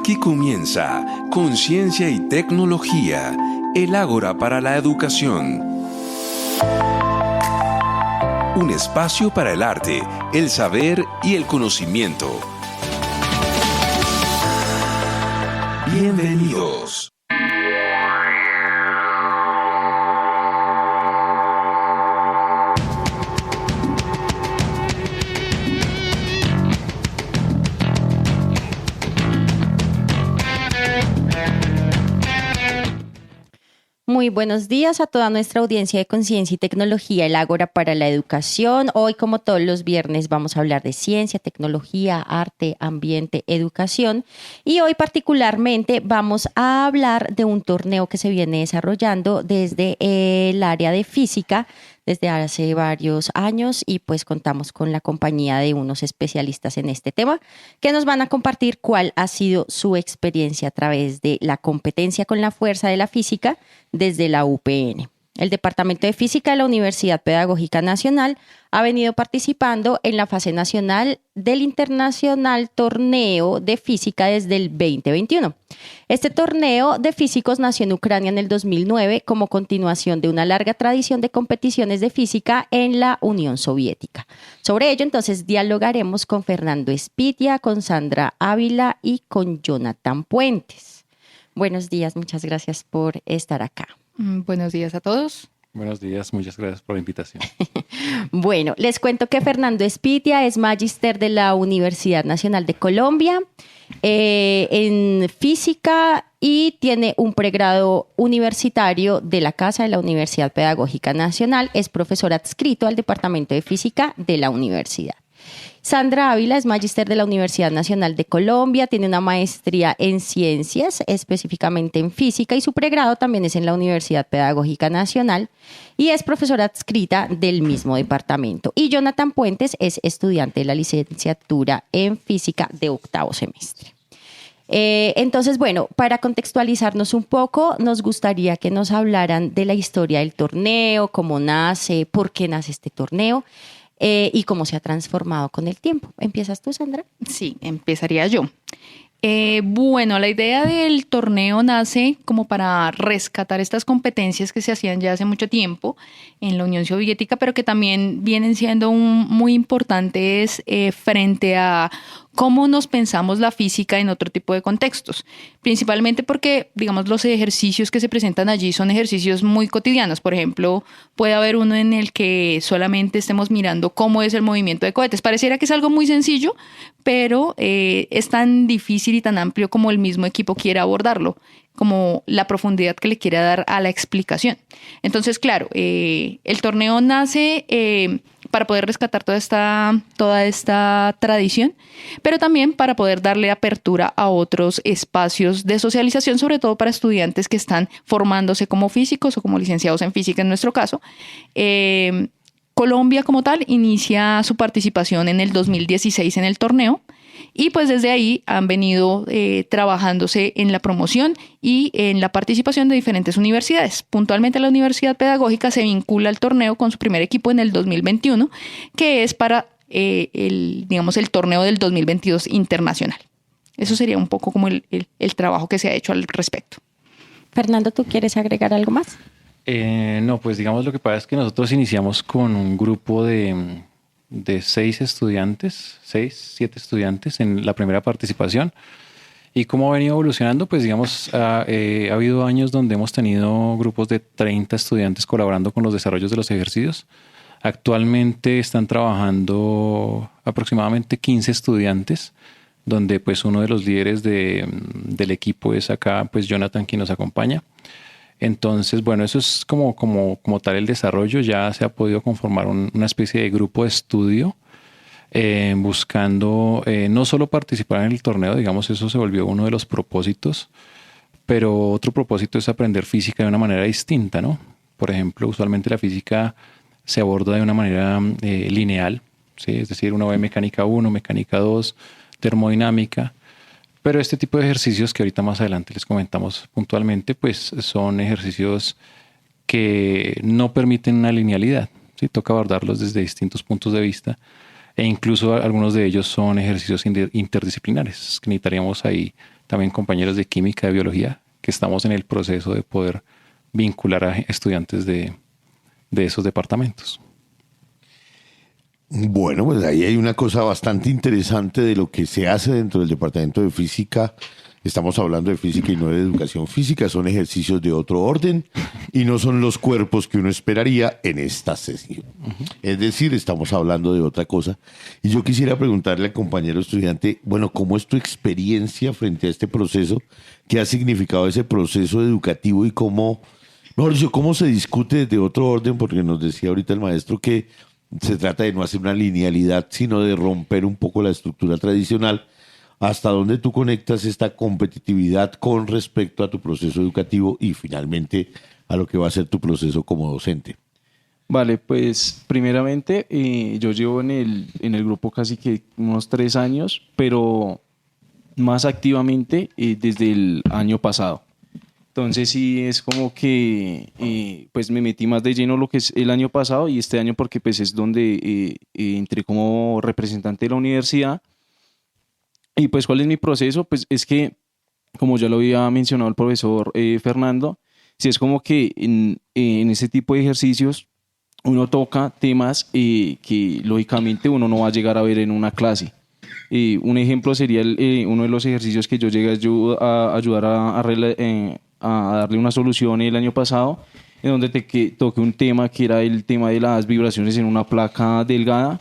Aquí comienza Conciencia y Tecnología, el Ágora para la Educación. Un espacio para el arte, el saber y el conocimiento. Bienvenidos. Muy buenos días a toda nuestra audiencia de Conciencia y Tecnología, el Ágora para la Educación. Hoy, como todos los viernes, vamos a hablar de ciencia, tecnología, arte, ambiente, educación. Y hoy particularmente vamos a hablar de un torneo que se viene desarrollando desde el área de física desde hace varios años y pues contamos con la compañía de unos especialistas en este tema que nos van a compartir cuál ha sido su experiencia a través de la competencia con la fuerza de la física desde la UPN. El Departamento de Física de la Universidad Pedagógica Nacional ha venido participando en la fase nacional del Internacional Torneo de Física desde el 2021. Este torneo de físicos nació en Ucrania en el 2009 como continuación de una larga tradición de competiciones de física en la Unión Soviética. Sobre ello, entonces, dialogaremos con Fernando Espitia, con Sandra Ávila y con Jonathan Puentes. Buenos días, muchas gracias por estar acá. Buenos días a todos. Buenos días, muchas gracias por la invitación. Bueno, les cuento que Fernando Espitia es magíster de la Universidad Nacional de Colombia en física y tiene un pregrado universitario de la Casa de la Universidad Pedagógica Nacional. Es profesor adscrito al Departamento de Física de la universidad. Sandra Ávila es magíster de la Universidad Nacional de Colombia, tiene una maestría en ciencias, específicamente en física, y su pregrado también es en la Universidad Pedagógica Nacional y es profesora adscrita del mismo departamento. Y Jonathan Puentes es estudiante de la licenciatura en física de octavo semestre. Entonces, bueno, para contextualizarnos un poco, nos gustaría que nos hablaran de la historia del torneo, cómo nace, por qué nace este torneo. Y cómo se ha transformado con el tiempo. ¿Empiezas tú, Sandra? Sí, empezaría yo. Bueno, la idea del torneo nace como para rescatar estas competencias que se hacían ya hace mucho tiempo en la Unión Soviética, pero que también vienen siendo muy importantes frente a cómo nos pensamos la física en otro tipo de contextos. Principalmente porque, digamos, los ejercicios que se presentan allí son ejercicios muy cotidianos. Por ejemplo, puede haber uno en el que solamente estemos mirando cómo es el movimiento de cohetes. Pareciera que es algo muy sencillo, pero es tan difícil y tan amplio como el mismo equipo quiera abordarlo, como la profundidad que le quiera dar a la explicación. Entonces, claro, el torneo nace para poder rescatar toda esta tradición, pero también para poder darle apertura a otros espacios de socialización, sobre todo para estudiantes que están formándose como físicos o como licenciados en física en nuestro caso. Colombia como tal inicia su participación en el 2016 en el torneo y pues desde ahí han venido trabajándose en la promoción y en la participación de diferentes universidades. Puntualmente la Universidad Pedagógica se vincula al torneo con su primer equipo en el 2021, que es para el torneo del 2022 internacional. Eso sería un poco como el trabajo que se ha hecho al respecto. Fernando, ¿tú quieres agregar algo más? No, pues digamos lo que pasa es que nosotros iniciamos con un grupo de 7 estudiantes en la primera participación. Y cómo ha venido evolucionando, pues digamos, ha habido años donde hemos tenido grupos de 30 estudiantes colaborando con los desarrollos de los ejercicios. Actualmente están trabajando aproximadamente 15 estudiantes, donde pues uno de los líderes del equipo es acá, pues Jonathan, quien nos acompaña. Entonces, bueno, eso es como tal el desarrollo. Ya se ha podido conformar una especie de grupo de estudio buscando no solo participar en el torneo, digamos, eso se volvió uno de los propósitos, pero otro propósito es aprender física de una manera distinta, ¿no? Por ejemplo, usualmente la física se aborda de una manera lineal, ¿sí? Es decir, uno ve mecánica 1, mecánica 2, termodinámica. Pero este tipo de ejercicios que ahorita más adelante les comentamos puntualmente, pues son ejercicios que no permiten una linealidad, ¿sí? Toca abordarlos desde distintos puntos de vista e incluso algunos de ellos son ejercicios interdisciplinares, que necesitaríamos ahí también compañeros de química, de biología, que estamos en el proceso de poder vincular a estudiantes de esos departamentos. Bueno, pues ahí hay una cosa bastante interesante de lo que se hace dentro del departamento de física. Estamos hablando de física y no de educación física, son ejercicios de otro orden y no son los cuerpos que uno esperaría en esta sesión. Es decir, estamos hablando de otra cosa. Y yo quisiera preguntarle al compañero estudiante, bueno, ¿cómo es tu experiencia frente a este proceso? ¿Qué ha significado ese proceso educativo y cómo, mejor dicho, cómo se discute desde otro orden? Porque nos decía ahorita el maestro que se trata de no hacer una linealidad, sino de romper un poco la estructura tradicional. ¿Hasta dónde tú conectas esta competitividad con respecto a tu proceso educativo y finalmente a lo que va a ser tu proceso como docente? Vale, pues primeramente yo llevo en el grupo casi que unos 3 años, pero más activamente desde el año pasado. Entonces sí es como que pues me metí más de lleno lo que es el año pasado y este año porque pues es donde entré como representante de la universidad. Y pues, ¿cuál es mi proceso? Pues es que, como ya lo había mencionado el profesor Fernando, si es como que en ese tipo de ejercicios uno toca temas que lógicamente uno no va a llegar a ver en una clase. Un ejemplo sería uno de los ejercicios que yo llegué a ayudar a darle una solución el año pasado, en donde toqué un tema que era el tema de las vibraciones en una placa delgada.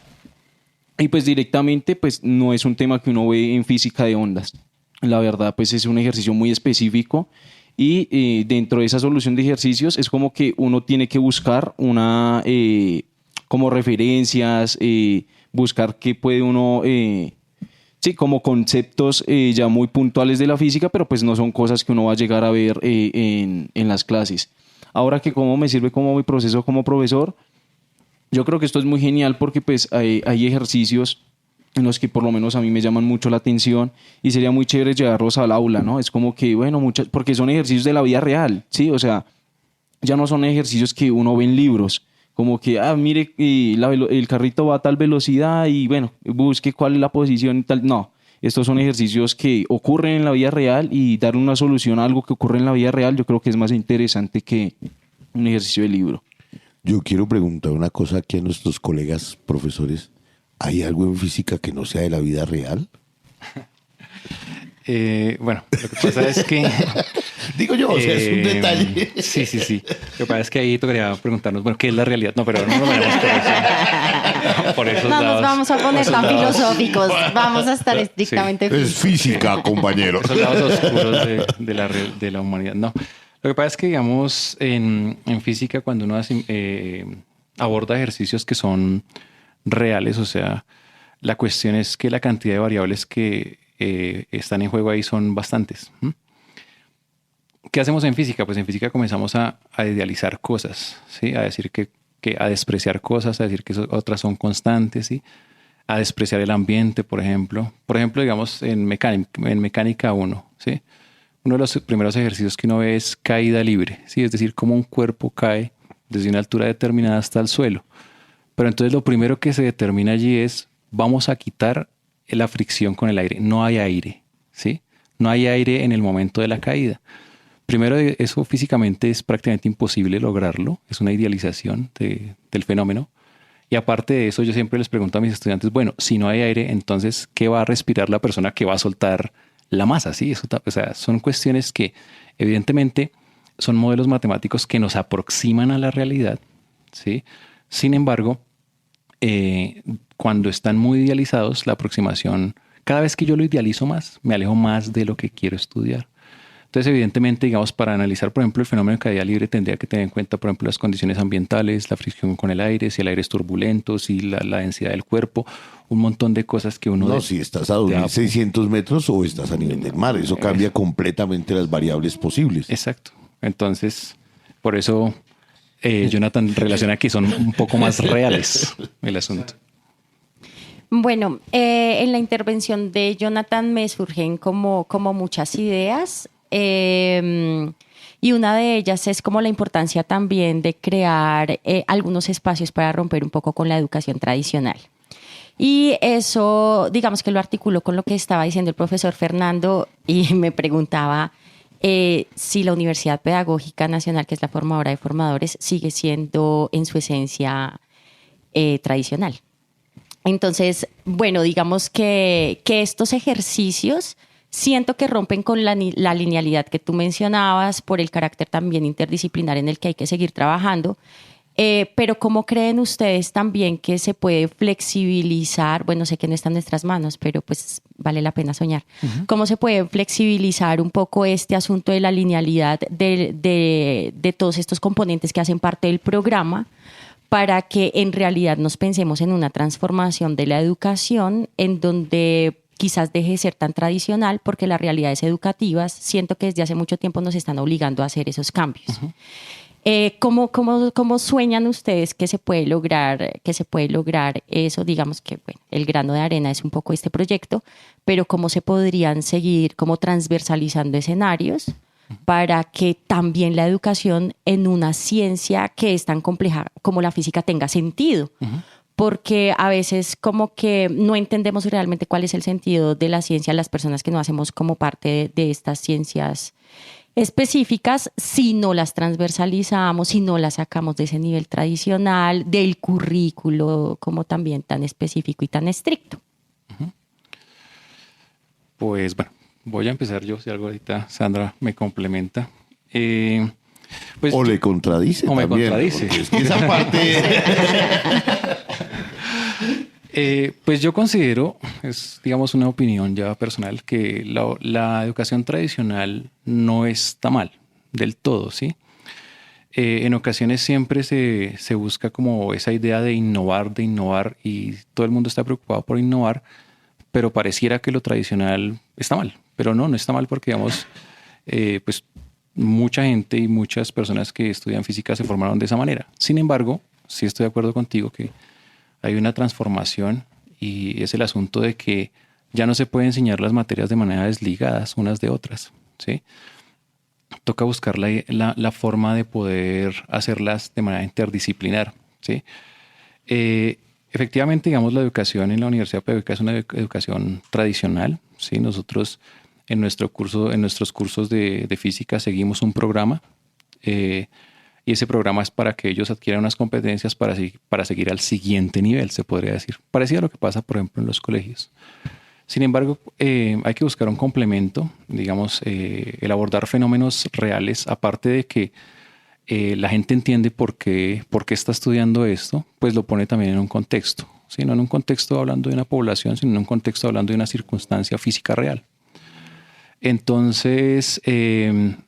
Y pues directamente pues no es un tema que uno ve en física de ondas. La verdad pues es un ejercicio muy específico y dentro de esa solución de ejercicios es como que uno tiene que buscar como referencias, buscar qué puede uno, sí, como conceptos ya muy puntuales de la física, pero pues no son cosas que uno va a llegar a ver en las clases. Ahora que cómo me sirve como mi proceso como profesor, yo creo que esto es muy genial porque pues hay ejercicios en los que por lo menos a mí me llaman mucho la atención y sería muy chévere llevarlos al aula, ¿no? Es como que, bueno, porque son ejercicios de la vida real, ¿sí? O sea, ya no son ejercicios que uno ve en libros, como que, mire, el carrito va a tal velocidad y bueno, busque cuál es la posición y tal. No, estos son ejercicios que ocurren en la vida real y dar una solución a algo que ocurre en la vida real yo creo que es más interesante que un ejercicio de libro. Yo quiero preguntar una cosa aquí a nuestros colegas profesores. ¿Hay algo en física que no sea de la vida real? Bueno, lo que pasa es que... Digo yo, o sea, es un detalle. Sí. Lo que pasa es que ahí tocaría preguntarnos, bueno, ¿qué es la realidad? No, pero no nos vayamos por eso. Por esos no lados, nos vamos a poner tan filosóficos. Vamos a estar estrictamente Es física, compañero. esos lados oscuros de la humanidad. No. Lo que pasa es que, digamos, en física, cuando uno aborda ejercicios que son reales, o sea, la cuestión es que la cantidad de variables que están en juego ahí son bastantes. ¿Qué hacemos en física? Pues en física comenzamos a idealizar cosas, ¿sí? A decir a despreciar cosas, a decir que otras son constantes, ¿sí? A despreciar el ambiente, por ejemplo. Por ejemplo, digamos, en mecánica 1, ¿sí? Uno de los primeros ejercicios que uno ve es caída libre, ¿sí? Es decir, cómo un cuerpo cae desde una altura determinada hasta el suelo. Pero entonces lo primero que se determina allí es, vamos a quitar la fricción con el aire. No hay aire, ¿sí? No hay aire en el momento de la caída. Primero, eso físicamente es prácticamente imposible lograrlo. Es una idealización del fenómeno. Y aparte de eso, yo siempre les pregunto a mis estudiantes, bueno, si no hay aire, entonces, ¿qué va a respirar la persona que va a soltar la masa? ¿Sí? Eso, o sea, son cuestiones que evidentemente son modelos matemáticos que nos aproximan a la realidad, ¿sí? Sin embargo, cuando están muy idealizados, la aproximación, cada vez que yo lo idealizo más, me alejo más de lo que quiero estudiar. Entonces, evidentemente, digamos, para analizar, por ejemplo, el fenómeno de caída libre, tendría que tener en cuenta, por ejemplo, las condiciones ambientales, la fricción con el aire, si el aire es turbulento, si la densidad del cuerpo, un montón de cosas que uno... No, si estás a 2.600 metros o estás a nivel del mar, eso cambia completamente las variables posibles. Exacto. Entonces, por eso Jonathan relaciona que son un poco más reales el asunto. Bueno, en la intervención de Jonathan me surgen como muchas ideas. Y una de ellas es como la importancia también de crear algunos espacios para romper un poco con la educación tradicional. Y eso, digamos que lo articuló con lo que estaba diciendo el profesor Fernando y me preguntaba si la Universidad Pedagógica Nacional, que es la formadora de formadores, sigue siendo en su esencia tradicional. Entonces, bueno, digamos que estos ejercicios siento que rompen con la linealidad que tú mencionabas por el carácter también interdisciplinar en el que hay que seguir trabajando. Pero ¿cómo creen ustedes también que se puede flexibilizar? Bueno, sé que no está en nuestras manos, pero pues vale la pena soñar. Uh-huh. ¿Cómo se puede flexibilizar un poco este asunto de la linealidad de todos estos componentes que hacen parte del programa para que en realidad nos pensemos en una transformación de la educación en donde quizás deje de ser tan tradicional, porque las realidades educativas siento que desde hace mucho tiempo nos están obligando a hacer esos cambios? Uh-huh. ¿Cómo sueñan ustedes que se puede lograr eso? Digamos que bueno, el grano de arena es un poco este proyecto, pero ¿cómo se podrían seguir como transversalizando escenarios para que también la educación en una ciencia que es tan compleja como la física tenga sentido? Uh-huh. Porque a veces como que no entendemos realmente cuál es el sentido de la ciencia las personas que no hacemos como parte de estas ciencias específicas si no las transversalizamos, si no las sacamos de ese nivel tradicional, del currículo como también tan específico y tan estricto. Uh-huh. Pues bueno, voy a empezar yo, si algo ahorita Sandra me complementa. Pues, o le contradice. O me contradice. Es que esa parte... pues yo considero, es digamos una opinión ya personal, que la educación tradicional no está mal del todo, ¿sí? En ocasiones siempre se busca como esa idea de innovar y todo el mundo está preocupado por innovar, pero pareciera que lo tradicional está mal, pero no está mal porque digamos, pues mucha gente y muchas personas que estudian física se formaron de esa manera. Sin embargo, sí estoy de acuerdo contigo que hay una transformación y es el asunto de que ya no se puede enseñar las materias de manera desligadas unas de otras, ¿sí? Toca buscar la forma de poder hacerlas de manera interdisciplinar, ¿sí? Efectivamente, digamos, la educación en la Universidad Pedagógica es una educación tradicional, ¿sí? Nosotros en nuestros cursos de física seguimos un programa y ese programa es para que ellos adquieran unas competencias para seguir al siguiente nivel, se podría decir. Parecido a lo que pasa, por ejemplo, en los colegios. Sin embargo, hay que buscar un complemento, digamos, el abordar fenómenos reales, aparte de que la gente entiende por qué está estudiando esto, pues lo pone también en un contexto, ¿sí? No en un contexto hablando de una población, sino en un contexto hablando de una circunstancia física real. Entonces,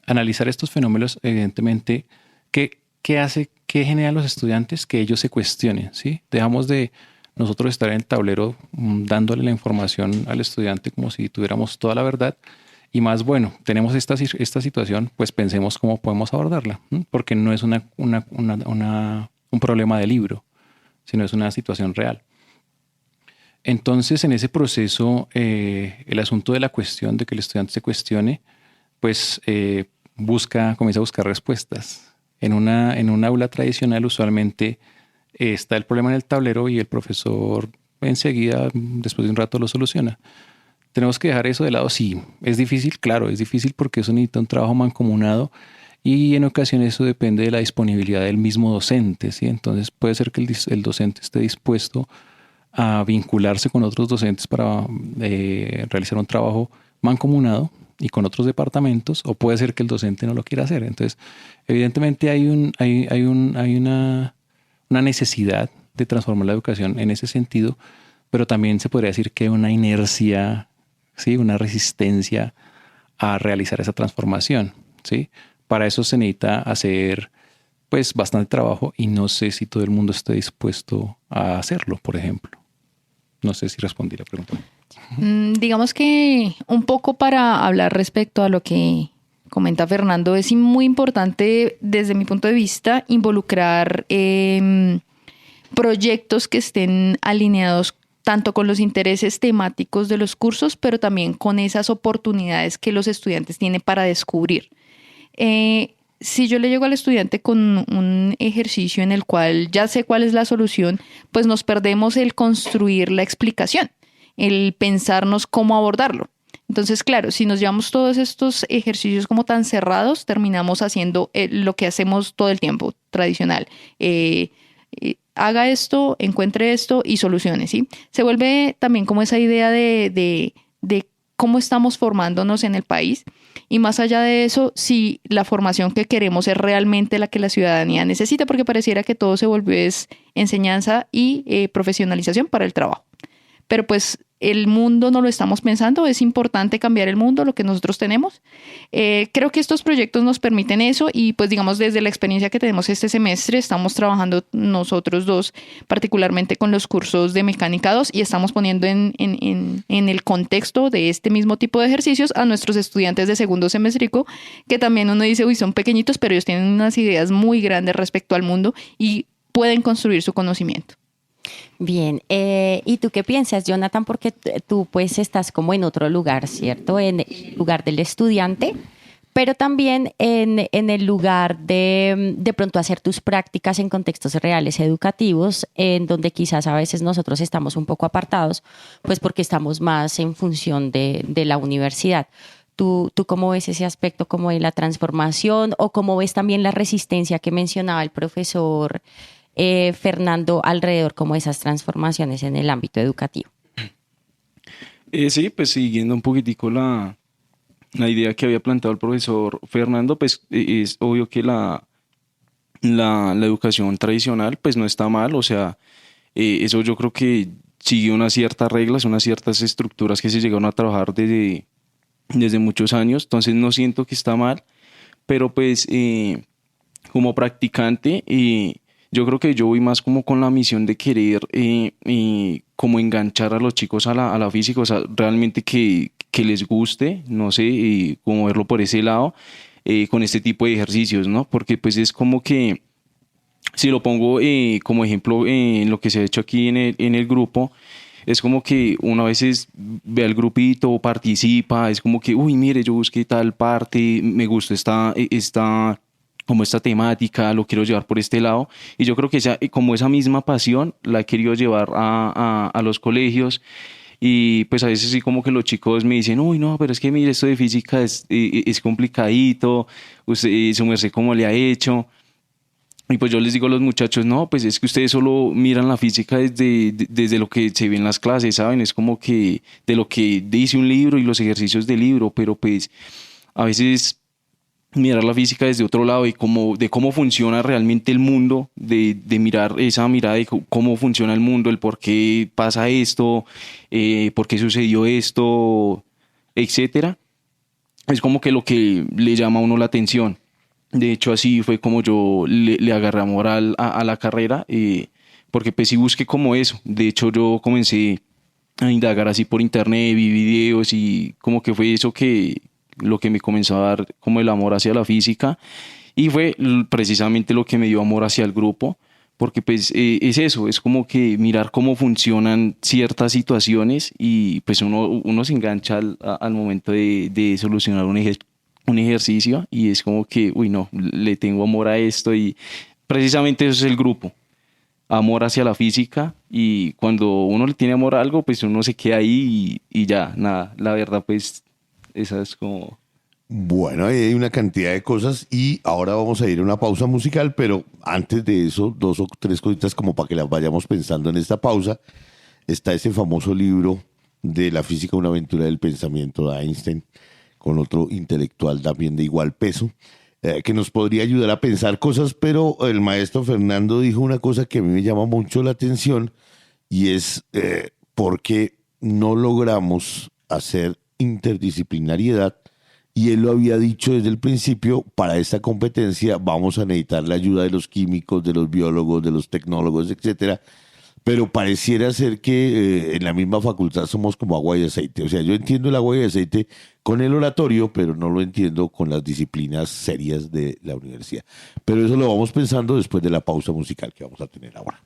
analizar estos fenómenos, evidentemente, ¿qué generan los estudiantes? Que ellos se cuestionen, ¿sí? Dejamos de nosotros estar en el tablero dándole la información al estudiante como si tuviéramos toda la verdad y más, bueno, tenemos esta situación, pues pensemos cómo podemos abordarla, porque no es un problema de libro, sino es una situación real. Entonces, en ese proceso, el asunto de la cuestión, de que el estudiante se cuestione, pues comienza a buscar respuestas. En un aula tradicional usualmente está el problema en el tablero y el profesor enseguida, después de un rato, lo soluciona. ¿Tenemos que dejar eso de lado? Sí. ¿Es difícil? Claro, es difícil porque eso necesita un trabajo mancomunado y en ocasiones eso depende de la disponibilidad del mismo docente, ¿sí? Entonces puede ser que el docente esté dispuesto a vincularse con otros docentes para realizar un trabajo mancomunado y con otros departamentos, o puede ser que el docente no lo quiera hacer. Entonces, evidentemente hay una necesidad de transformar la educación en ese sentido, pero también se podría decir que hay una inercia, ¿sí? Una resistencia a realizar esa transformación, ¿sí? Para eso se necesita hacer pues bastante trabajo y no sé si todo el mundo esté dispuesto a hacerlo, por ejemplo. No sé si respondí la pregunta. Digamos que un poco para hablar respecto a lo que comenta Fernando, es muy importante desde mi punto de vista involucrar proyectos que estén alineados tanto con los intereses temáticos de los cursos, pero también con esas oportunidades que los estudiantes tienen para descubrir. si yo le llego al estudiante con un ejercicio en el cual ya sé cuál es la solución, pues nos perdemos el construir la explicación, el pensarnos cómo abordarlo. Entonces, claro, si nos llevamos todos estos ejercicios como tan cerrados, terminamos haciendo lo que hacemos todo el tiempo, tradicional. Haga esto, encuentre esto y solucione, ¿sí? Se vuelve también como esa idea de cómo estamos formándonos en el país. Y más allá de eso, si la formación que queremos es realmente la que la ciudadanía necesita, porque pareciera que todo se volvió es enseñanza y profesionalización para el trabajo. Pero pues el mundo no lo estamos pensando, es importante cambiar el mundo, lo que nosotros tenemos. Creo que estos proyectos nos permiten eso y pues digamos desde la experiencia que tenemos este semestre estamos trabajando nosotros dos particularmente con los cursos de Mecánica 2 y estamos poniendo en el contexto de este mismo tipo de ejercicios a nuestros estudiantes de segundo semestrico, que también uno dice, uy, son pequeñitos, pero ellos tienen unas ideas muy grandes respecto al mundo y pueden construir su conocimiento. Bien, ¿y tú qué piensas, Jonathan? Porque tú pues estás como en otro lugar, ¿cierto? En el lugar del estudiante, pero también en el lugar de pronto hacer tus prácticas en contextos reales educativos, en donde quizás a veces nosotros estamos un poco apartados, pues porque estamos más en función de la universidad. ¿Tú cómo ves ese aspecto como de la transformación o cómo ves también la resistencia que mencionaba el profesor Fernando alrededor como esas transformaciones en el ámbito educativo? Sí, pues siguiendo un poquitico la idea que había planteado el profesor Fernando, pues es obvio que la educación tradicional pues no está mal, o sea, eso yo creo que sigue unas ciertas reglas, unas ciertas estructuras que se llegaron a trabajar desde muchos años, entonces no siento que está mal, pero pues como practicante yo creo que yo voy más como con la misión de querer como enganchar a los chicos a la física, o sea, realmente que les guste, no sé, y como verlo por ese lado, con este tipo de ejercicios, ¿no? Porque pues es como que, si lo pongo como ejemplo en lo que se ha hecho aquí en el grupo, es como que uno a veces ve al grupito, participa, es como que, uy, mire, yo busqué tal parte, me gustó como esta temática, lo quiero llevar por este lado. Y yo creo que como esa misma pasión la he querido llevar a los colegios. Y pues a veces sí como que los chicos me dicen, uy, no, pero es que mire, esto de física es complicadito, usted, su merced, ¿cómo le ha hecho? Y pues yo les digo a los muchachos, no, pues es que ustedes solo miran la física desde lo que se ve en las clases, ¿saben? Es como que de lo que dice un libro y los ejercicios del libro, pero pues a veces mirar la física desde otro lado y de cómo funciona realmente el mundo, de mirar esa mirada de cómo funciona el mundo, el por qué pasa esto, por qué sucedió esto, etcétera. Es como que lo que le llama a uno la atención. De hecho, así fue como yo le agarré amor a la carrera, porque pues sí busqué como eso. De hecho, yo comencé a indagar así por internet, vi videos y como que fue eso lo que me comenzó a dar como el amor hacia la física y fue precisamente lo que me dio amor hacia el grupo, porque pues es eso, es como que mirar cómo funcionan ciertas situaciones y pues uno se engancha al momento de solucionar un ejercicio y es como que, uy no, le tengo amor a esto y precisamente eso es el grupo, amor hacia la física y cuando uno le tiene amor a algo pues uno se queda ahí y ya, nada, la verdad pues esa es como... Bueno, ahí hay una cantidad de cosas y ahora vamos a ir a una pausa musical, pero antes de eso, 2 o 3 cositas como para que las vayamos pensando en esta pausa. Está ese famoso libro de La física, una aventura del pensamiento de Einstein, con otro intelectual también de igual peso, que nos podría ayudar a pensar cosas, pero el maestro Fernando dijo una cosa que a mí me llama mucho la atención y es por qué no logramos hacer interdisciplinariedad, y él lo había dicho desde el principio, para esta competencia vamos a necesitar la ayuda de los químicos, de los biólogos, de los tecnólogos, etcétera, pero pareciera ser que en la misma facultad somos como agua y aceite, o sea, yo entiendo el agua y aceite con el oratorio, pero no lo entiendo con las disciplinas serias de la universidad, pero eso lo vamos pensando después de la pausa musical que vamos a tener ahora.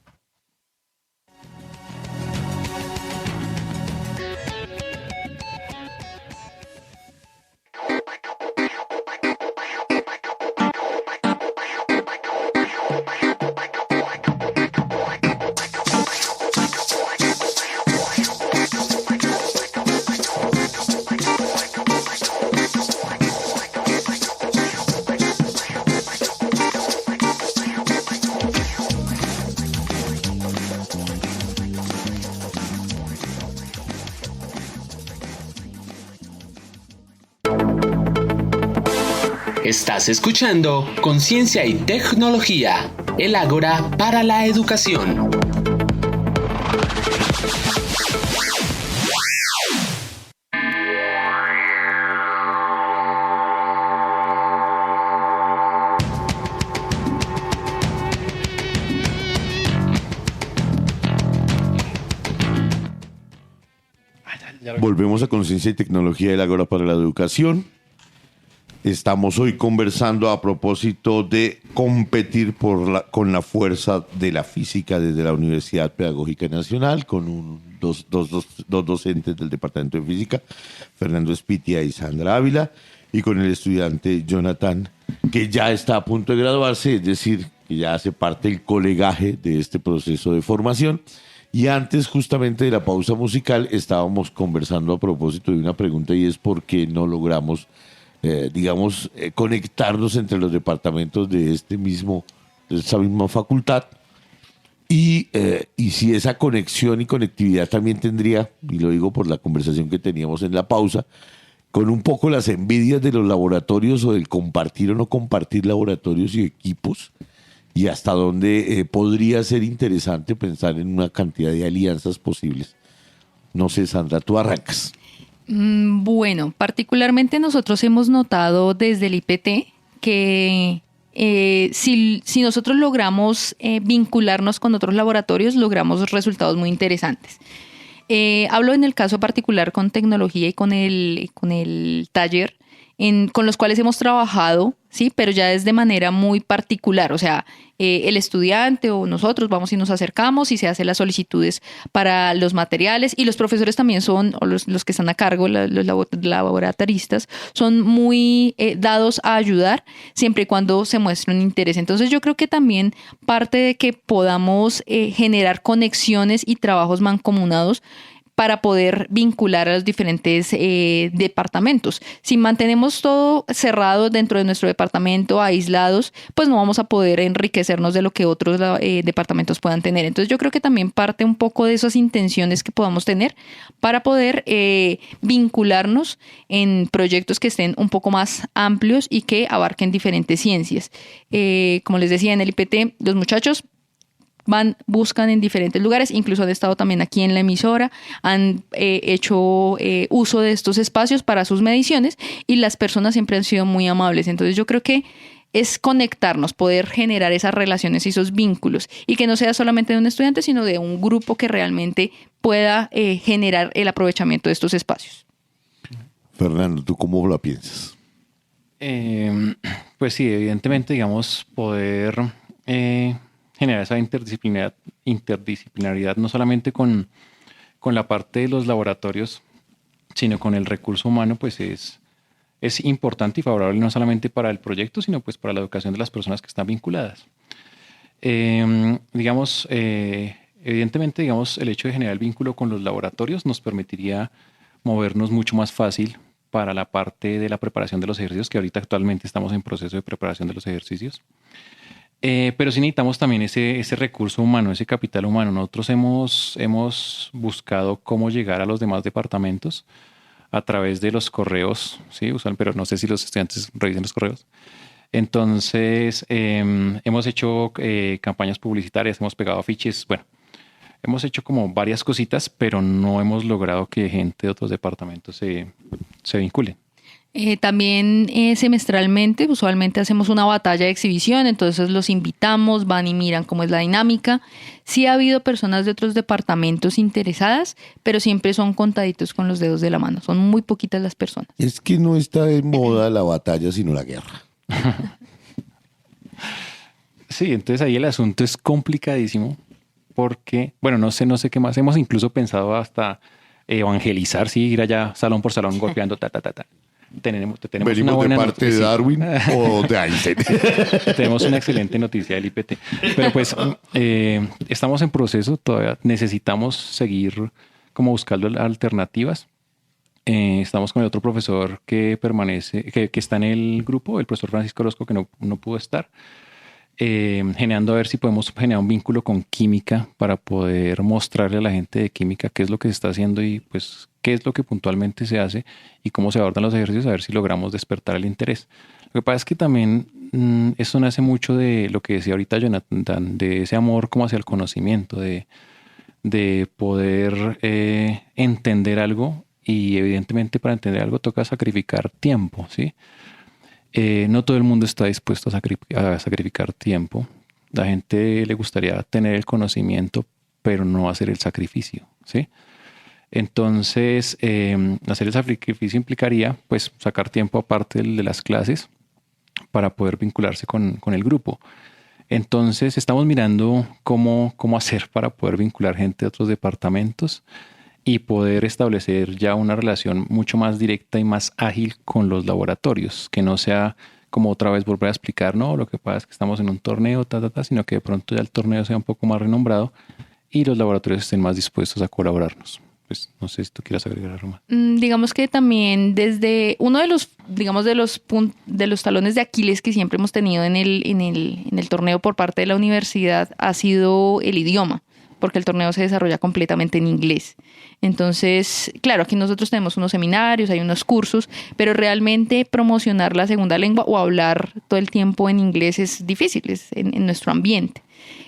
Estás escuchando Conciencia y Tecnología, el Ágora para la Educación. Volvemos a Conciencia y Tecnología del Ágora para la Educación. Estamos hoy conversando a propósito de competir con la fuerza de la física desde la Universidad Pedagógica Nacional, con dos docentes del Departamento de Física, Fernando Espitia y Sandra Ávila, y con el estudiante Jonathan, que ya está a punto de graduarse, es decir, que ya hace parte del colegaje de este proceso de formación. Y antes justamente de la pausa musical estábamos conversando a propósito de una pregunta, y es por qué no logramos, conectarnos entre los departamentos de esta misma facultad, y si esa conexión y conectividad también tendría, y lo digo por la conversación que teníamos en la pausa, con un poco las envidias de los laboratorios o del compartir o no compartir laboratorios y equipos, y hasta dónde podría ser interesante pensar en una cantidad de alianzas posibles. No sé, Sandra, tú arrancas. Bueno, particularmente nosotros hemos notado desde el IPT que si nosotros logramos vincularnos con otros laboratorios, logramos resultados muy interesantes. Hablo en el caso particular con tecnología y con el taller, con los cuales hemos trabajado, sí, pero ya es de manera muy particular. O sea, el estudiante o nosotros vamos y nos acercamos y se hacen las solicitudes para los materiales, y los profesores también son, o los que están a cargo, los laboratoristas, son muy dados a ayudar siempre y cuando se muestre un interés. Entonces yo creo que también parte de que podamos generar conexiones y trabajos mancomunados para poder vincular a los diferentes departamentos. Si mantenemos todo cerrado dentro de nuestro departamento, aislados, pues no vamos a poder enriquecernos de lo que otros departamentos puedan tener. Entonces yo creo que también parte un poco de esas intenciones que podamos tener para poder vincularnos en proyectos que estén un poco más amplios y que abarquen diferentes ciencias. Como les decía, en el IPT, los muchachos buscan en diferentes lugares, incluso han estado también aquí en la emisora, han hecho uso de estos espacios para sus mediciones, y las personas siempre han sido muy amables. Entonces yo creo que es conectarnos, poder generar esas relaciones y esos vínculos, y que no sea solamente de un estudiante, sino de un grupo que realmente pueda generar el aprovechamiento de estos espacios. Fernando, ¿tú cómo la piensas? Pues sí, evidentemente, digamos, poder generar esa interdisciplinaridad no solamente con la parte de los laboratorios, sino con el recurso humano, pues es importante y favorable no solamente para el proyecto, sino pues para la educación de las personas que están vinculadas. Evidentemente, digamos, el hecho de generar el vínculo con los laboratorios nos permitiría movernos mucho más fácil para la parte de la preparación de los ejercicios, que ahorita actualmente estamos en proceso de preparación de los ejercicios. Pero sí necesitamos también ese recurso humano, ese capital humano. Nosotros hemos buscado cómo llegar a los demás departamentos a través de los correos, ¿sí? Pero no sé si los estudiantes revisen los correos. Entonces, hemos hecho campañas publicitarias, hemos pegado afiches, bueno, hemos hecho como varias cositas, pero no hemos logrado que gente de otros departamentos se vinculen. También semestralmente, usualmente hacemos una batalla de exhibición, entonces los invitamos, van y miran cómo es la dinámica. Sí ha habido personas de otros departamentos interesadas, pero siempre son contaditos con los dedos de la mano, son muy poquitas las personas. Es que no está de moda la batalla, sino la guerra. Sí, entonces ahí el asunto es complicadísimo porque, bueno, no sé qué más. Hemos incluso pensado hasta evangelizar, sí, ir allá salón por salón golpeando, Tenemos ¿Venimos una buena de parte de Darwin o de Einstein? Tenemos una excelente noticia del IPT. Pero pues estamos en proceso, todavía necesitamos seguir como buscando alternativas. Estamos con el otro profesor que permanece, que está en el grupo, el profesor Francisco Orozco, que no pudo estar. generando a ver si podemos generar un vínculo con química para poder mostrarle a la gente de química qué es lo que se está haciendo y pues qué es lo que puntualmente se hace y cómo se abordan los ejercicios, a ver si logramos despertar el interés. Lo que pasa es que también esto nace mucho de lo que decía ahorita Jonathan, de ese amor como hacia el conocimiento, de poder entender algo y evidentemente para entender algo toca sacrificar tiempo, ¿sí? No todo el mundo está dispuesto a sacrificar tiempo. La gente le gustaría tener el conocimiento, pero no hacer el sacrificio, ¿sí? Entonces, hacer el sacrificio implicaría pues sacar tiempo aparte de las clases para poder vincularse con el grupo. Entonces, estamos mirando cómo hacer para poder vincular gente de otros departamentos y poder establecer ya una relación mucho más directa y más ágil con los laboratorios, que no sea como otra vez volver a explicar, no, lo que pasa es que estamos en un torneo, sino que de pronto ya el torneo sea un poco más renombrado y los laboratorios estén más dispuestos a colaborarnos. Pues no sé si tú quieras agregar algo más. Digamos que también desde uno de los, digamos, de los talones de Aquiles que siempre hemos tenido en el torneo por parte de la universidad ha sido el idioma, porque el torneo se desarrolla completamente en inglés. Entonces, claro, aquí nosotros tenemos unos seminarios, hay unos cursos, pero realmente promocionar la segunda lengua o hablar todo el tiempo en inglés es difícil, es en nuestro ambiente.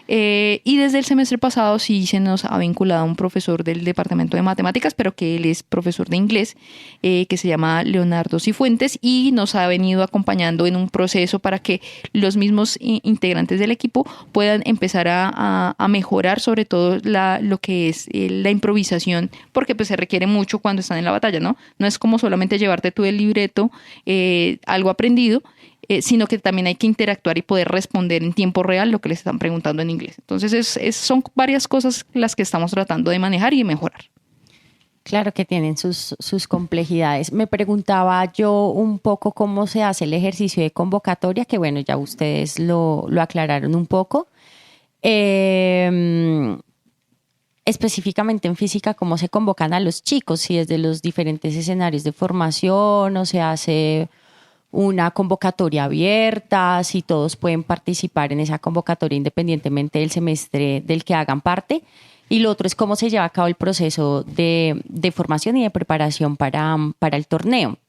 Y desde el semestre pasado sí se nos ha vinculado un profesor del departamento de matemáticas, pero que él es profesor de inglés, que se llama Leonardo Cifuentes, y nos ha venido acompañando en un proceso para que los mismos integrantes del equipo puedan empezar a mejorar sobre todo lo que es la improvisación, porque pues se requiere mucho cuando están en la batalla, ¿no? No es como solamente llevarte tú el libreto, algo aprendido, sino que también hay que interactuar y poder responder en tiempo real lo que les están preguntando en inglés. Entonces, son varias cosas las que estamos tratando de manejar y mejorar. Claro que tienen sus complejidades. Me preguntaba yo un poco cómo se hace el ejercicio de convocatoria, que bueno, ya ustedes lo aclararon un poco. Específicamente en física, cómo se convocan a los chicos, si desde los diferentes escenarios de formación o se hace una convocatoria abierta, si todos pueden participar en esa convocatoria independientemente del semestre del que hagan parte. Y lo otro es cómo se lleva a cabo el proceso de formación y de preparación para el torneo.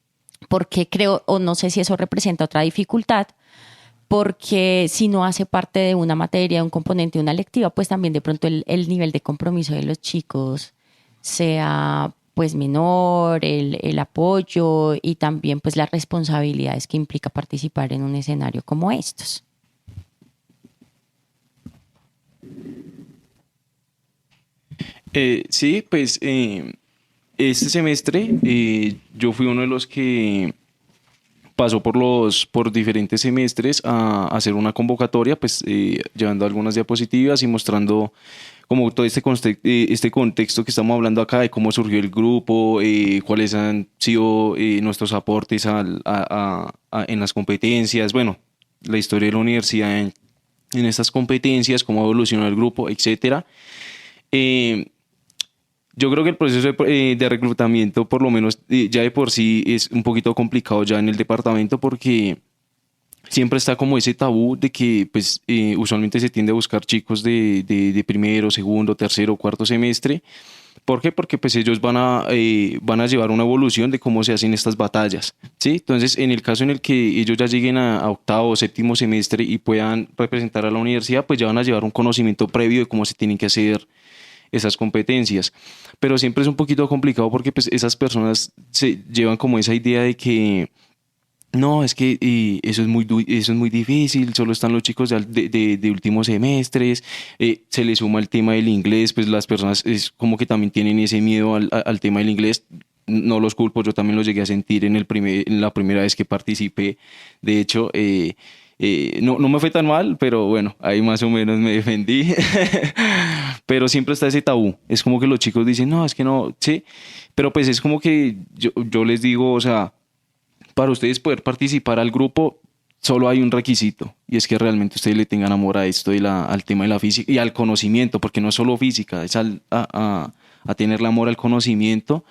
Porque creo, o no sé si eso representa otra dificultad, porque si no hace parte de una materia, de un componente, de una electiva, pues también de pronto el nivel de compromiso de los chicos sea pues menor, el apoyo y también pues las responsabilidades que implica participar en un escenario como estos. Sí, pues este semestre yo fui uno de los que pasó por diferentes semestres a hacer una convocatoria, pues llevando algunas diapositivas y mostrando como todo este contexto que estamos hablando acá de cómo surgió el grupo, cuáles han sido nuestros aportes en las competencias, bueno, la historia de la universidad en estas competencias, cómo evolucionó el grupo, etcétera. Yo creo que el proceso de reclutamiento, por lo menos ya de por sí, es un poquito complicado ya en el departamento porque siempre está como ese tabú de que pues, usualmente se tiende a buscar chicos de primero, segundo, tercero, cuarto semestre. ¿Por qué? Porque pues ellos van a llevar una evolución de cómo se hacen estas batallas, ¿sí? Entonces, en el caso en el que ellos ya lleguen a octavo o séptimo semestre y puedan representar a la universidad, pues ya van a llevar un conocimiento previo de cómo se tienen que hacer esas competencias. Pero siempre es un poquito complicado porque pues esas personas se llevan como esa idea de que no, es que eso es muy difícil, solo están los chicos de últimos semestres, se les suma el tema del inglés, pues las personas es como que también tienen ese miedo al tema del inglés. No los culpo, yo también lo llegué a sentir en la primera vez que participé. De hecho, no me fue tan mal, pero bueno, ahí más o menos me defendí. Pero siempre está ese tabú. Es como que los chicos dicen, no, es que no, sí. Pero pues es como que yo les digo, o sea, para ustedes poder participar al grupo, solo hay un requisito, y es que realmente ustedes le tengan amor a esto al tema de la física y al conocimiento, porque no es solo física, es a tenerle amor al conocimiento.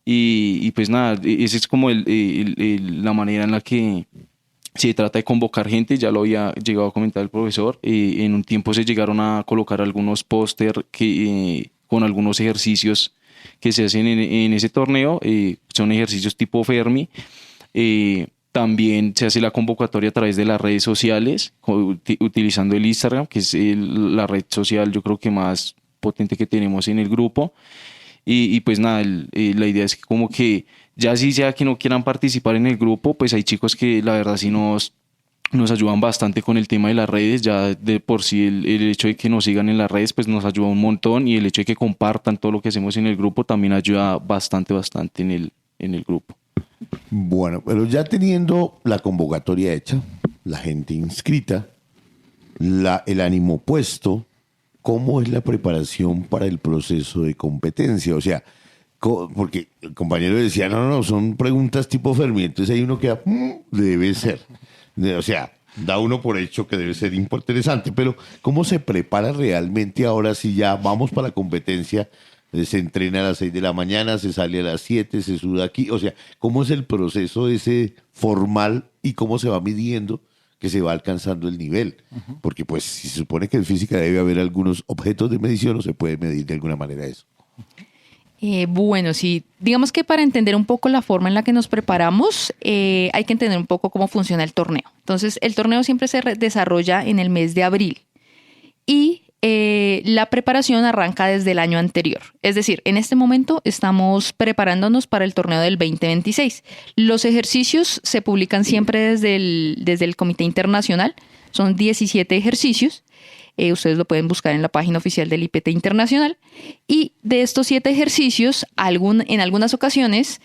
Y pues nada, esa es como la manera en la que se trata de convocar gente, ya lo había llegado a comentar el profesor. En un tiempo se llegaron a colocar algunos póster con algunos ejercicios que se hacen en ese torneo. Son ejercicios tipo Fermi. También se hace la convocatoria a través de las redes sociales, utilizando el Instagram, que es la red social yo creo que más potente que tenemos en el grupo. Y pues nada, la idea es que como que ya si sea que no quieran participar en el grupo, pues hay chicos que la verdad sí nos ayudan bastante con el tema de las redes. Ya de por sí el hecho de que nos sigan en las redes pues nos ayuda un montón, y el hecho de que compartan todo lo que hacemos en el grupo también ayuda bastante en el grupo. Bueno, pero ya teniendo la convocatoria hecha, la gente inscrita, el ánimo puesto, ¿cómo es la preparación para el proceso de competencia? O sea, porque el compañero decía, no, son preguntas tipo Fermi, entonces ahí uno queda, debe ser. O sea, da uno por hecho que debe ser interesante, pero ¿cómo se prepara realmente ahora si ya vamos para la competencia? Se entrena a las 6 de la mañana, se sale a las 7, se suda aquí. O sea, ¿cómo es el proceso ese formal y cómo se va midiendo que se va alcanzando el nivel? Porque pues si se supone que en física debe haber algunos objetos de medición, o se puede medir de alguna manera eso. Bueno, sí, digamos que para entender un poco la forma en la que nos preparamos, hay que entender un poco cómo funciona el torneo. Entonces, el torneo siempre se desarrolla en el mes de abril y la preparación arranca desde el año anterior. Es decir, en este momento estamos preparándonos para el torneo del 2026. Los ejercicios se publican siempre desde el Comité Internacional. Son 17 ejercicios. Ustedes lo pueden buscar en la página oficial del IPT Internacional. Y de estos 7 ejercicios, en algunas ocasiones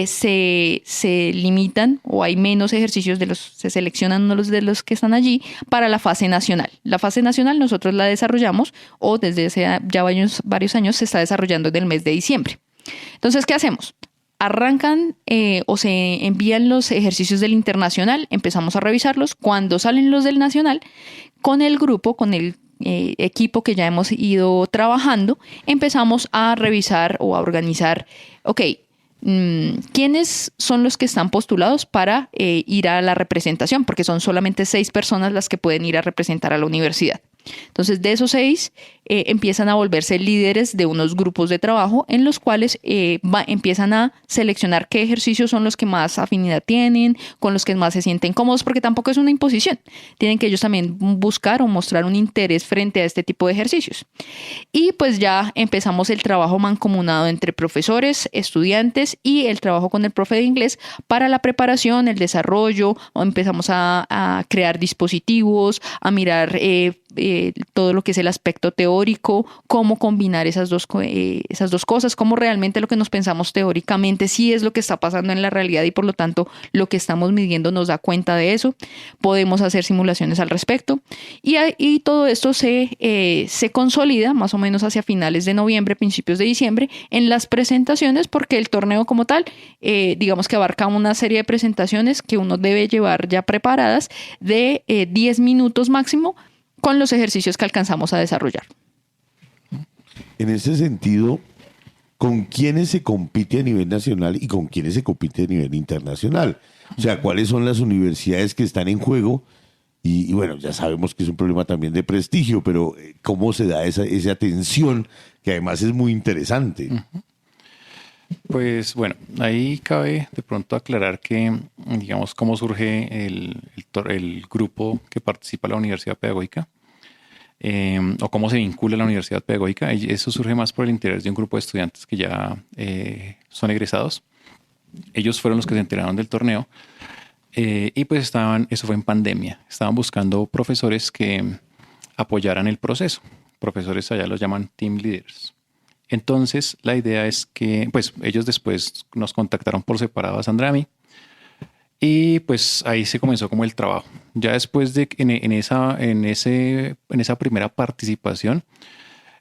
se limitan o hay menos ejercicios se seleccionan unos de los que están allí para la fase nacional. La fase nacional nosotros la desarrollamos o desde hace ya varios años se está desarrollando en el mes de diciembre. Entonces, ¿qué hacemos? Arrancan o se envían los ejercicios del internacional, empezamos a revisarlos. Cuando salen los del nacional, con el grupo, con el equipo que ya hemos ido trabajando, empezamos a revisar o a organizar, ¿quiénes son los que están postulados para ir a la representación? Porque son solamente 6 personas las que pueden ir a representar a la universidad. Entonces, de esos 6, empiezan a volverse líderes de unos grupos de trabajo en los cuales empiezan a seleccionar qué ejercicios son los que más afinidad tienen, con los que más se sienten cómodos, porque tampoco es una imposición. Tienen que ellos también buscar o mostrar un interés frente a este tipo de ejercicios. Y pues ya empezamos el trabajo mancomunado entre profesores, estudiantes y el trabajo con el profe de inglés para la preparación, el desarrollo, o empezamos a crear dispositivos, a mirar todo lo que es el aspecto teórico, cómo combinar esas dos cosas, cómo realmente lo que nos pensamos teóricamente sí es lo que está pasando en la realidad y por lo tanto lo que estamos midiendo nos da cuenta de eso. Podemos hacer simulaciones al respecto y todo esto se consolida más o menos hacia finales de noviembre, principios de diciembre en las presentaciones, porque el torneo como tal, digamos que abarca una serie de presentaciones que uno debe llevar ya preparadas de 10 minutos máximo, con los ejercicios que alcanzamos a desarrollar. En ese sentido, ¿con quiénes se compite a nivel nacional y con quiénes se compite a nivel internacional? O sea, ¿cuáles son las universidades que están en juego? Y bueno, ya sabemos que es un problema también de prestigio, pero ¿cómo se da esa atención que además es muy interesante? Pues bueno, ahí cabe de pronto aclarar que, digamos, cómo surge el grupo que participa en la Universidad Pedagógica o cómo se vincula a la Universidad Pedagógica. Eso surge más por el interés de un grupo de estudiantes que ya son egresados. Ellos fueron los que se enteraron del torneo y pues eso fue en pandemia. Estaban buscando profesores que apoyaran el proceso. Profesores allá los llaman team leaders. Entonces, la idea es que, pues, ellos después nos contactaron por separado a Sandra y a mí. Y pues ahí se comenzó como el trabajo. Ya después de en esa primera participación,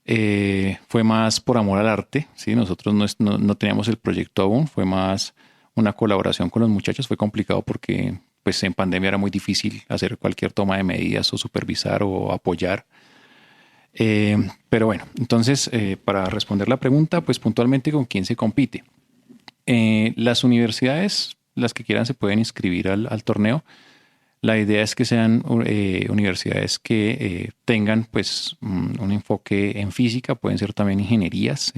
fue más por amor al arte. ¿Sí? Nosotros no teníamos el proyecto aún, fue más una colaboración con los muchachos. Fue complicado porque pues, en pandemia era muy difícil hacer cualquier toma de medidas o supervisar o apoyar. Pero bueno, entonces para responder la pregunta, pues puntualmente con quién se compite. Las universidades, las que quieran, se pueden inscribir al torneo. La idea es que sean universidades que tengan pues un enfoque en física, pueden ser también ingenierías.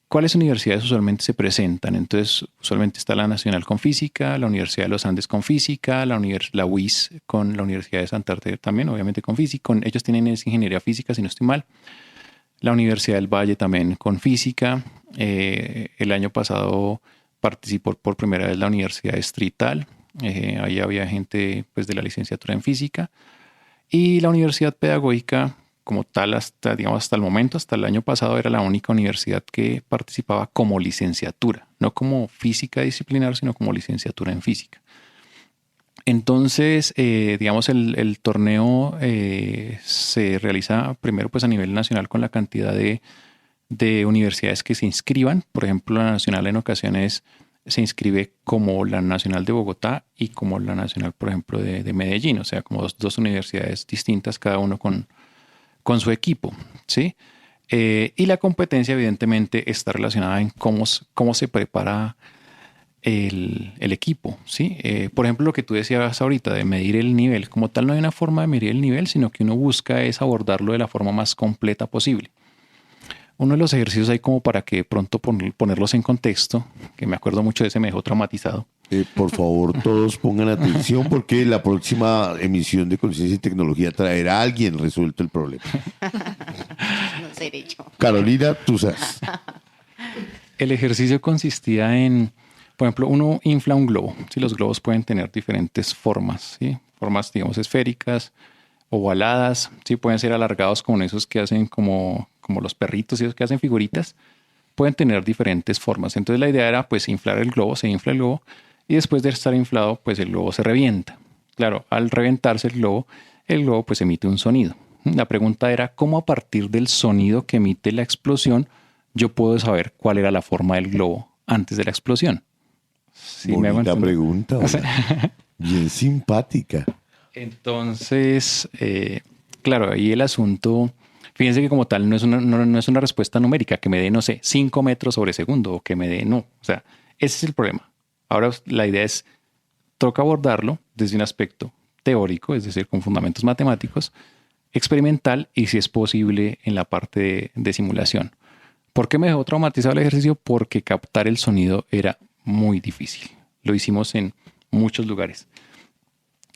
¿Cuáles universidades usualmente se presentan? Entonces, usualmente está la Nacional con Física, la Universidad de los Andes con Física, la UIS con la Universidad de Santander también, obviamente con Física. Ellos tienen ingeniería física, si no estoy mal. La Universidad del Valle también con Física. El año pasado participó por primera vez la Universidad Distrital. Ahí había gente pues, de la licenciatura en Física. Y la Universidad Pedagógica, como tal, hasta el momento, hasta el año pasado, era la única universidad que participaba como licenciatura, no como física disciplinar, sino como licenciatura en física. Entonces, el torneo se realiza primero pues, a nivel nacional con la cantidad de universidades que se inscriban. Por ejemplo, la nacional en ocasiones se inscribe como la Nacional de Bogotá y como la Nacional, por ejemplo, de Medellín, o sea, como dos universidades distintas, cada uno con su equipo, ¿sí? Y la competencia evidentemente está relacionada en cómo se prepara el equipo, ¿sí? Por ejemplo, lo que tú decías ahorita de medir el nivel, como tal no hay una forma de medir el nivel, sino que uno busca es abordarlo de la forma más completa posible. Uno de los ejercicios hay como para que pronto ponerlos en contexto, que me acuerdo mucho de ese, me dejó traumatizado. Por favor, todos pongan atención porque la próxima emisión de Conciencia y Tecnología traerá a alguien resuelto el problema. No seré yo. Carolina, tú sabes. El ejercicio consistía en, por ejemplo, uno infla un globo. ¿Sí? Los globos pueden tener diferentes formas, ¿sí? Formas, digamos, esféricas, ovaladas, ¿sí? Pueden ser alargados como esos que hacen como los perritos y esos que hacen figuritas. Pueden tener diferentes formas. Entonces la idea era pues inflar el globo, se infla el globo y después de estar inflado pues el globo se revienta. Claro, al reventarse el globo pues emite un sonido. La pregunta era cómo a partir del sonido que emite la explosión yo puedo saber cuál era la forma del globo antes de la explosión. ¿Sí bonita pregunta, bien simpática. Entonces, claro, ahí el asunto, fíjense que como tal no es una respuesta numérica que me dé, no sé, 5 metros sobre segundo o que me dé, no. O sea, ese es el problema. Ahora la idea es, toca abordarlo desde un aspecto teórico, es decir, con fundamentos matemáticos, experimental y si es posible en la parte de simulación. ¿Por qué me dejó traumatizado el ejercicio? Porque captar el sonido era muy difícil. Lo hicimos en muchos lugares.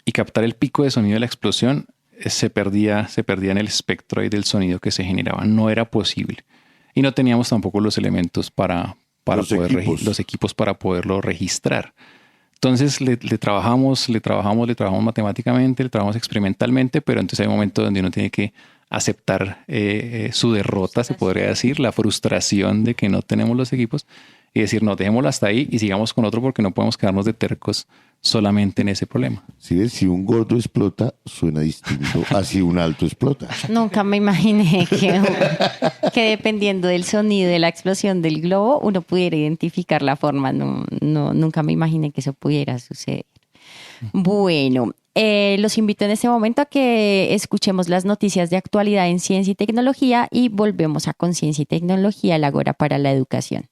Y captar el pico de sonido de la explosión se perdía en el espectro ahí del sonido que se generaba. No era posible. Y no teníamos tampoco los elementos para los equipos para poderlo registrar. Entonces le trabajamos matemáticamente, le trabajamos experimentalmente, pero entonces hay un momento donde uno tiene que aceptar su derrota, se podría decir, la frustración de que no tenemos los equipos y decir, no, dejémoslo hasta ahí y sigamos con otro porque no podemos quedarnos de tercos solamente en ese problema. ¿Sí? Si un gordo explota, suena distinto a si un alto explota. Nunca me imaginé que dependiendo del sonido de la explosión del globo, uno pudiera identificar la forma. Nunca me imaginé que eso pudiera suceder. Bueno, los invito en este momento a que escuchemos las noticias de actualidad en Ciencia y Tecnología y volvemos a Conciencia y Tecnología, el Ágora para la Educación.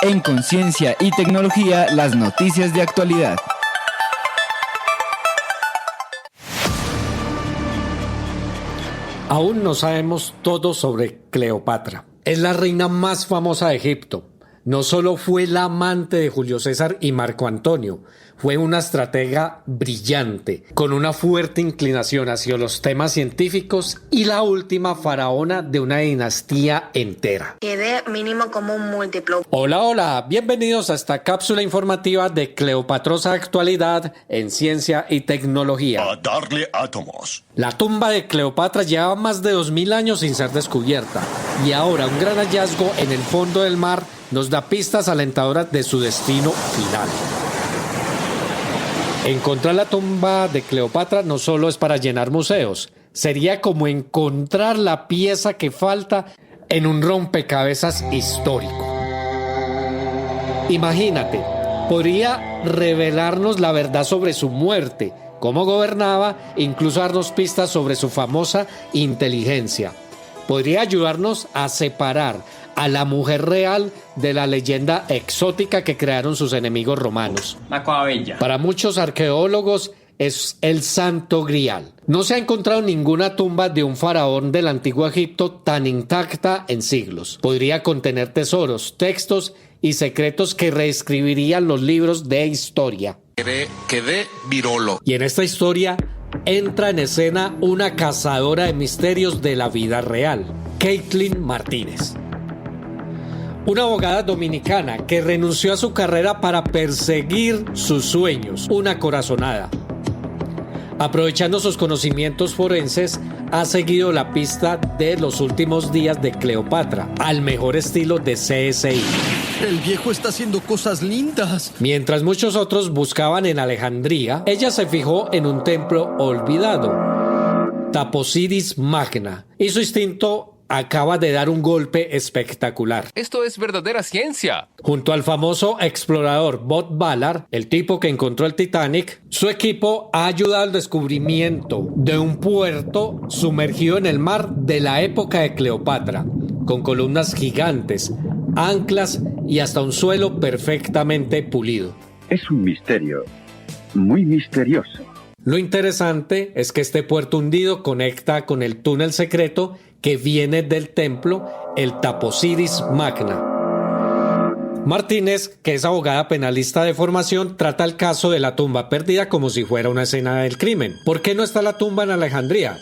En Conciencia y Tecnología, las noticias de actualidad. Aún no sabemos todo sobre Cleopatra. Es la reina más famosa de Egipto. No solo fue la amante de Julio César y Marco Antonio, fue una estratega brillante, con una fuerte inclinación hacia los temas científicos y la última faraona de una dinastía entera. Quede mínimo como un múltiplo. Hola, bienvenidos a esta cápsula informativa de Cleopatrosa Actualidad en Ciencia y Tecnología. A darle átomos. La tumba de Cleopatra llevaba más de 2000 años sin ser descubierta y ahora un gran hallazgo en el fondo del mar nos da pistas alentadoras de su destino final. Encontrar la tumba de Cleopatra no solo es para llenar museos, sería como encontrar la pieza que falta en un rompecabezas histórico. Imagínate, podría revelarnos la verdad sobre su muerte, cómo gobernaba, incluso darnos pistas sobre su famosa inteligencia. podría ayudarnos a separar a la mujer real de la leyenda exótica que crearon sus enemigos romanos. Para muchos arqueólogos es el Santo Grial. No se ha encontrado ninguna tumba de un faraón del antiguo Egipto tan intacta en siglos. Podría contener tesoros, textos y secretos que reescribirían los libros de historia. Quedé virolo. Y en esta historia entra en escena una cazadora de misterios de la vida real, Caitlin Martínez. Una abogada dominicana que renunció a su carrera para perseguir sus sueños, una corazonada. Aprovechando sus conocimientos forenses, ha seguido la pista de los últimos días de Cleopatra, al mejor estilo de CSI. El viejo está haciendo cosas lindas. Mientras muchos otros buscaban en Alejandría, ella se fijó en un templo olvidado, Taposiris Magna, y su instinto acaba de dar un golpe espectacular. Esto es verdadera ciencia. Junto al famoso explorador Bob Ballard, el tipo que encontró el Titanic, su equipo ha ayudado al descubrimiento de un puerto sumergido en el mar de la época de Cleopatra, con columnas gigantes, anclas y hasta un suelo perfectamente pulido. Es un misterio, muy misterioso. Lo interesante es que este puerto hundido conecta con el túnel secreto que viene del templo, el Taposiris Magna. Martínez, que es abogada penalista de formación, trata el caso de la tumba perdida como si fuera una escena del crimen. ¿Por qué no está la tumba en Alejandría?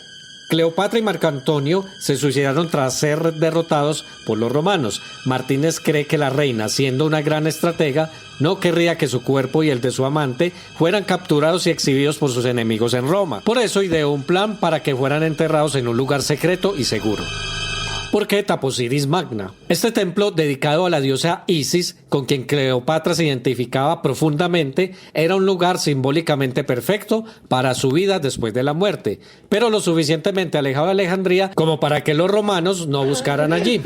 Cleopatra y Marco Antonio se suicidaron tras ser derrotados por los romanos. Martínez cree que la reina, siendo una gran estratega, no querría que su cuerpo y el de su amante fueran capturados y exhibidos por sus enemigos en Roma. Por eso ideó un plan para que fueran enterrados en un lugar secreto y seguro. ¿Por qué Taposiris Magna? Este templo, dedicado a la diosa Isis, con quien Cleopatra se identificaba profundamente, era un lugar simbólicamente perfecto para su vida después de la muerte, pero lo suficientemente alejado de Alejandría como para que los romanos no buscaran allí.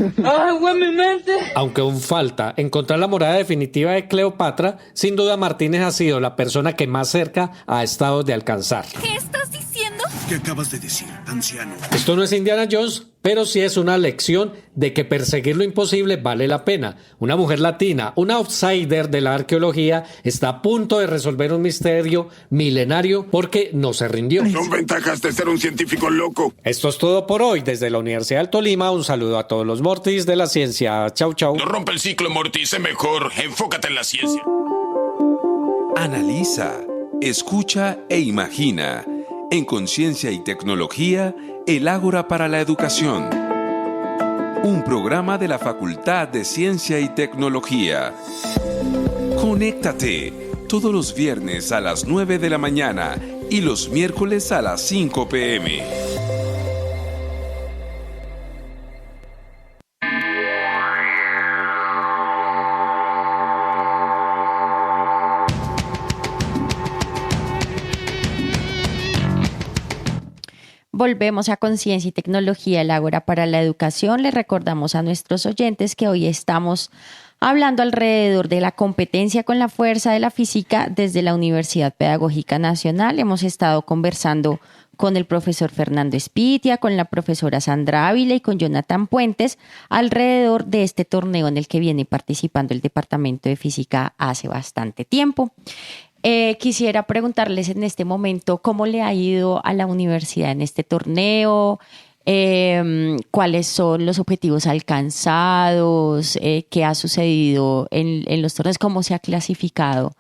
Aunque aún falta encontrar la morada definitiva de Cleopatra, sin duda Martínez ha sido la persona que más cerca ha estado de alcanzar. ¿Qué estás diciendo? ¿Qué acabas de decir, anciano? Esto no es Indiana Jones, pero sí es una lección de que perseguir lo imposible vale la pena. Una mujer latina, una outsider de la arqueología, está a punto de resolver un misterio milenario porque no se rindió. Son ventajas de ser un científico loco. Esto es todo por hoy. Desde la Universidad del Tolima, un saludo a todos los Mortis de la ciencia. Chau, chau. No rompe el ciclo, Morty. Sé mejor. Enfócate en la ciencia. Analiza, escucha e imagina. En Conciencia y Tecnología, el Ágora para la Educación. Un programa de la Facultad de Ciencia y Tecnología. Conéctate todos los viernes a las 9 de la mañana y los miércoles a las 5 p.m. Volvemos a Conciencia y Tecnología, el Ágora para la Educación. Les recordamos a nuestros oyentes que hoy estamos hablando alrededor de la competencia con la fuerza de la física desde la Universidad Pedagógica Nacional. Hemos estado conversando con el profesor Fernando Espitia, con la profesora Sandra Ávila y con Jonathan Puentes alrededor de este torneo en el que viene participando el Departamento de Física hace bastante tiempo. Quisiera preguntarles en este momento cómo le ha ido a la universidad en este torneo, cuáles son los objetivos alcanzados, qué ha sucedido en los torneos, cómo se ha clasificado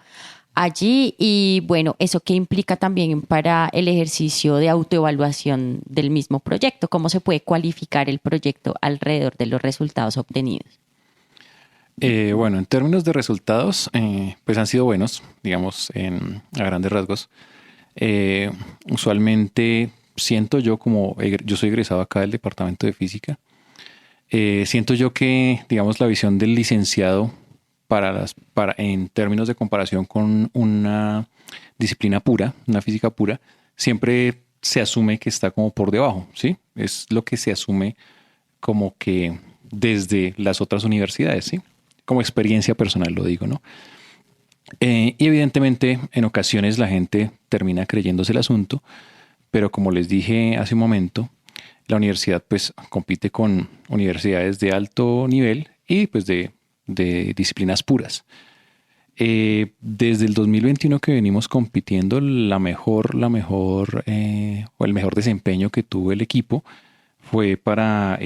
allí y bueno, eso qué implica también para el ejercicio de autoevaluación del mismo proyecto, cómo se puede cualificar el proyecto alrededor de los resultados obtenidos. Bueno, en términos de resultados, pues han sido buenos, digamos, a grandes rasgos. Usualmente siento yo, como yo soy egresado acá del Departamento de Física, siento yo que, digamos, la visión del licenciado en términos de comparación con una disciplina pura, una física pura, siempre se asume que está como por debajo, ¿sí? Es lo que se asume como que desde las otras universidades, ¿sí? Como experiencia personal lo digo, ¿no? Y evidentemente en ocasiones la gente termina creyéndose el asunto, pero como les dije hace un momento, la universidad pues compite con universidades de alto nivel y pues de disciplinas puras. Desde el 2021 que venimos compitiendo, o el mejor desempeño que tuvo el equipo fue para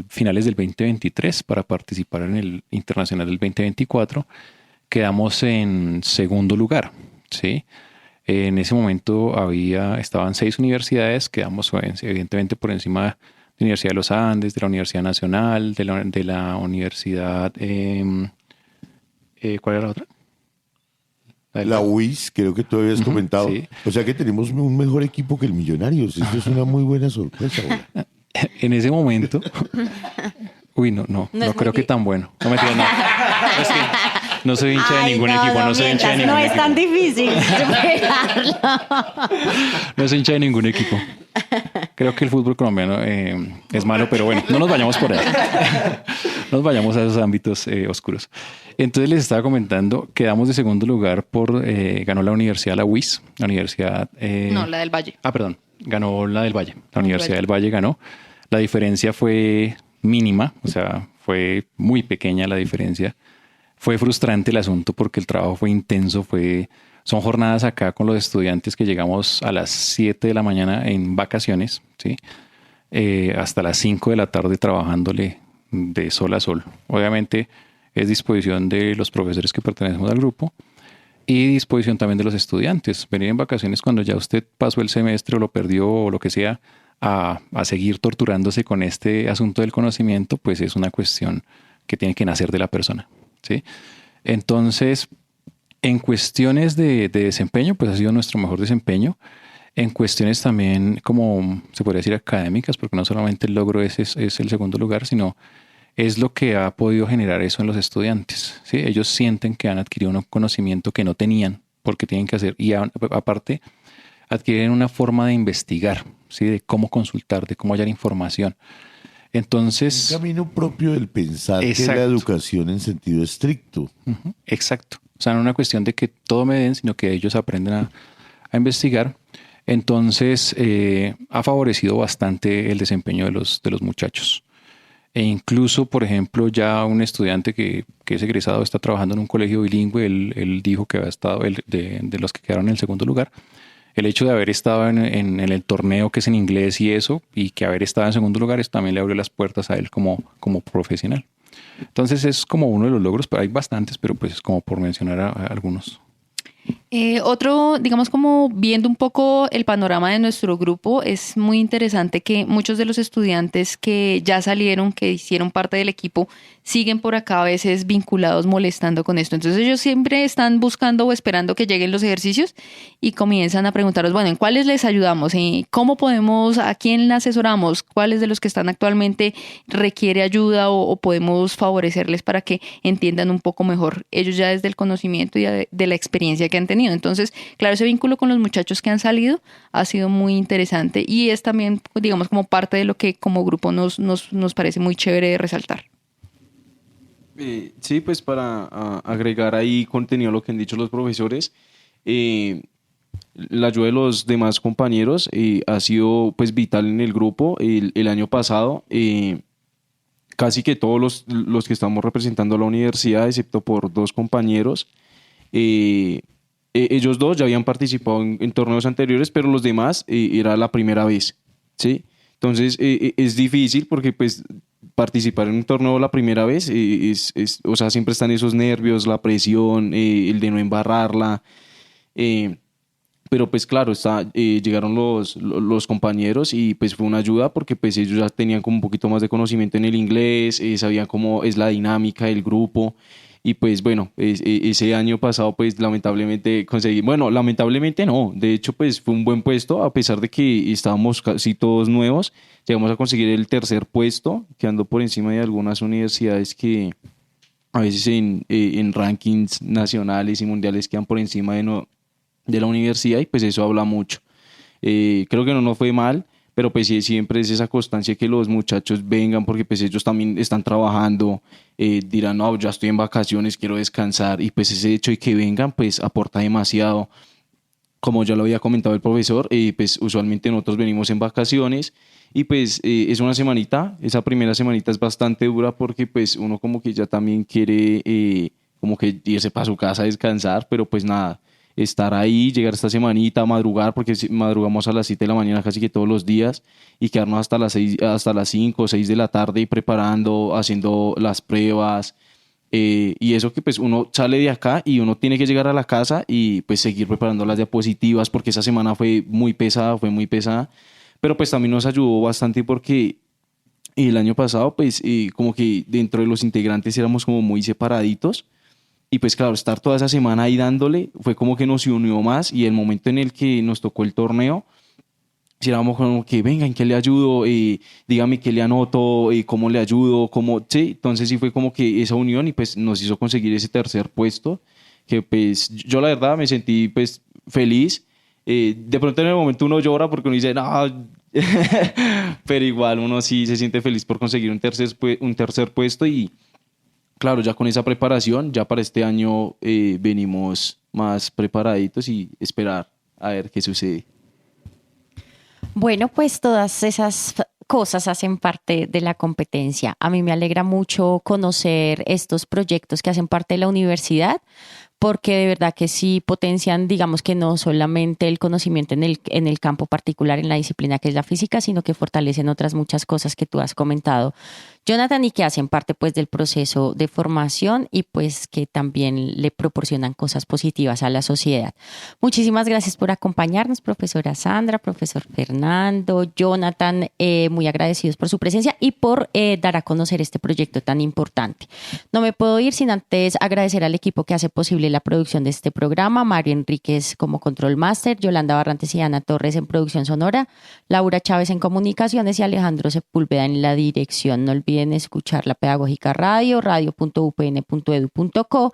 finales del 2023, para participar en el Internacional del 2024. Quedamos en segundo lugar, ¿sí? En ese momento estaban 6 universidades, quedamos evidentemente por encima de la Universidad de los Andes, de la Universidad Nacional, de la Universidad... ¿cuál era la otra? La UIS, creo que tú habías comentado. Sí. O sea que tenemos un mejor equipo que el Millonarios. Esto es una muy buena sorpresa. Ahora. En ese momento... Uy, no creo que tan bueno. No me entiendes, no. Es que no soy hincha de ningún equipo. No soy hincha de ningún equipo. No es tan difícil superarlo. No soy hincha de ningún equipo. Creo que el fútbol colombiano es malo, pero bueno, no nos vayamos por ahí. No nos vayamos a esos ámbitos oscuros. Entonces les estaba comentando, quedamos de segundo lugar ganó la universidad, la UIS, la universidad... No, la del Valle. Perdón, ganó la del Valle. La Universidad del Valle ganó. La diferencia fue mínima, o sea, fue muy pequeña la diferencia. Fue frustrante el asunto porque el trabajo fue intenso, son jornadas acá con los estudiantes que llegamos a las 7 de la mañana en vacaciones, ¿sí? Hasta las 5 de la tarde trabajándole de sol a sol. Obviamente es disposición de los profesores que pertenecemos al grupo y disposición también de los estudiantes. Venir en vacaciones cuando ya usted pasó el semestre o lo perdió o lo que sea, a seguir torturándose con este asunto del conocimiento, pues es una cuestión que tiene que nacer de la persona, ¿sí? Entonces, en cuestiones de desempeño, pues ha sido nuestro mejor desempeño. En cuestiones también, como se podría decir, académicas, porque no solamente el logro es el segundo lugar, sino es lo que ha podido generar eso en los estudiantes, ¿sí? Ellos sienten que han adquirido un conocimiento que no tenían, porque tienen que hacer, y aparte adquieren una forma de investigar, ¿sí? De cómo consultar, de cómo hallar información. Entonces, un camino propio del pensar, exacto, que es la educación en sentido estricto. Exacto. O sea, no es una cuestión de que todo me den, sino que ellos aprenden a investigar. Entonces, ha favorecido bastante el desempeño de los muchachos. E incluso, por ejemplo, ya un estudiante que es egresado, está trabajando en un colegio bilingüe, él dijo que había estado, de los que quedaron en el segundo lugar, el hecho de haber estado en el torneo que es en inglés y eso, y que haber estado en segundo lugar, eso también le abrió las puertas a él como profesional. Entonces es como uno de los logros, pero hay bastantes, pero pues es como por mencionar a algunos. Otro, digamos, como viendo un poco el panorama de nuestro grupo, es muy interesante que muchos de los estudiantes que ya salieron, que hicieron parte del equipo, siguen por acá a veces vinculados, molestando con esto. Entonces ellos siempre están buscando o esperando que lleguen los ejercicios y comienzan a preguntarnos, bueno, ¿en cuáles les ayudamos? ¿Cómo podemos, a quién asesoramos? ¿Cuáles de los que están actualmente requiere ayuda o podemos favorecerles para que entiendan un poco mejor ellos ya desde el conocimiento y de la experiencia que han tenido? Entonces, claro, ese vínculo con los muchachos que han salido ha sido muy interesante y es también, digamos, como parte de lo que como grupo nos parece muy chévere de resaltar. Sí, pues para agregar ahí contenido a lo que han dicho los profesores, la ayuda de los demás compañeros ha sido pues vital en el grupo. El año pasado casi que todos los que estamos representando a la universidad, excepto por 2 compañeros, ellos 2 ya habían participado en torneos anteriores, pero los demás era la primera vez, ¿sí? Entonces es difícil porque pues participar en un torneo la primera vez o sea, siempre están esos nervios, la presión, el de no embarrarla, pero pues claro, llegaron los compañeros y pues fue una ayuda porque pues ellos ya tenían como un poquito más de conocimiento en el inglés, sabían cómo es la dinámica del grupo. Y pues bueno, ese año pasado pues lamentablemente lamentablemente no, de hecho pues fue un buen puesto, a pesar de que estábamos casi todos nuevos, llegamos a conseguir el 3er puesto, quedando por encima de algunas universidades que a veces en rankings nacionales y mundiales quedan por encima de la universidad y pues eso habla mucho. Creo que no nos fue mal, pero pues sí, siempre es esa constancia que los muchachos vengan porque pues ellos también están trabajando, dirán, no, ya estoy en vacaciones, quiero descansar, y pues ese hecho de que vengan pues aporta demasiado. Como ya lo había comentado el profesor, pues usualmente nosotros venimos en vacaciones Y pues es una semanita, esa primera semanita es bastante dura porque pues uno como que ya también quiere como que irse para su casa a descansar, pero pues nada, estar ahí, llegar esta semanita, madrugar, porque madrugamos a las 7 de la mañana casi que todos los días y quedarnos hasta las 5 o 6 de la tarde preparando, haciendo las pruebas. Y eso que pues uno sale de acá y uno tiene que llegar a la casa y pues seguir preparando las diapositivas porque esa semana fue muy pesada, pero pues también nos ayudó bastante porque el año pasado pues como que dentro de los integrantes éramos como muy separaditos y pues claro, estar toda esa semana ahí dándole fue como que nos unió más y el momento en el que nos tocó el torneo, si éramos como que venga, ¿en qué le ayudo? Dígame qué le anoto, cómo le ayudo, sí, entonces sí fue como que esa unión y pues nos hizo conseguir ese tercer puesto, que pues yo la verdad me sentí pues feliz. De pronto en el momento uno llora porque uno dice, no, pero igual uno sí se siente feliz por conseguir un tercer puesto y claro, ya con esa preparación, ya para este año venimos más preparaditos y esperar a ver qué sucede. Bueno, pues todas esas cosas hacen parte de la competencia. A mí me alegra mucho conocer estos proyectos que hacen parte de la universidad, porque de verdad que sí potencian, digamos que no solamente el conocimiento en el campo particular, en la disciplina que es la física, sino que fortalecen otras muchas cosas que tú has comentado, Jonathan, y que hacen parte pues del proceso de formación y pues que también le proporcionan cosas positivas a la sociedad. Muchísimas gracias por acompañarnos, profesora Sandra, profesor Fernando, Jonathan, muy agradecidos por su presencia y por dar a conocer este proyecto tan importante. No me puedo ir sin antes agradecer al equipo que hace posible la producción de este programa, Mario Enríquez como Control Master, Yolanda Barrantes y Ana Torres en producción sonora, Laura Chávez en comunicaciones y Alejandro Sepúlveda en la dirección. No olviden escuchar La Pedagógica Radio, radio.upn.edu.co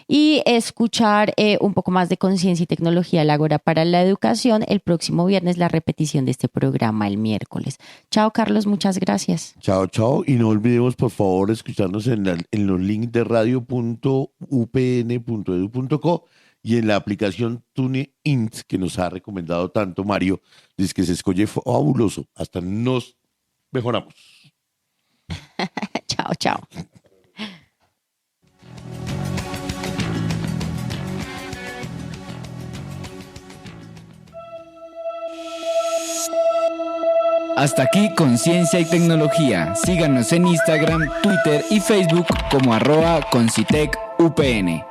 y escuchar un poco más de Conciencia y Tecnología, el Ágora para la Educación, el próximo viernes, la repetición de este programa el miércoles. Chao, Carlos, muchas gracias. Chao, chao. Y no olvidemos, por favor, escucharnos en los links de radio.upn.edu.co y en la aplicación TuneIn que nos ha recomendado tanto Mario. Dice que se escoge fabuloso. Hasta nos mejoramos. Chao, chao. Hasta aquí Conciencia y Tecnología. Síganos en Instagram, Twitter y Facebook como @concitecupn.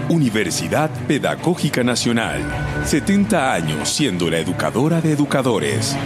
Universidad Pedagógica Nacional. 70 años siendo la educadora de educadores.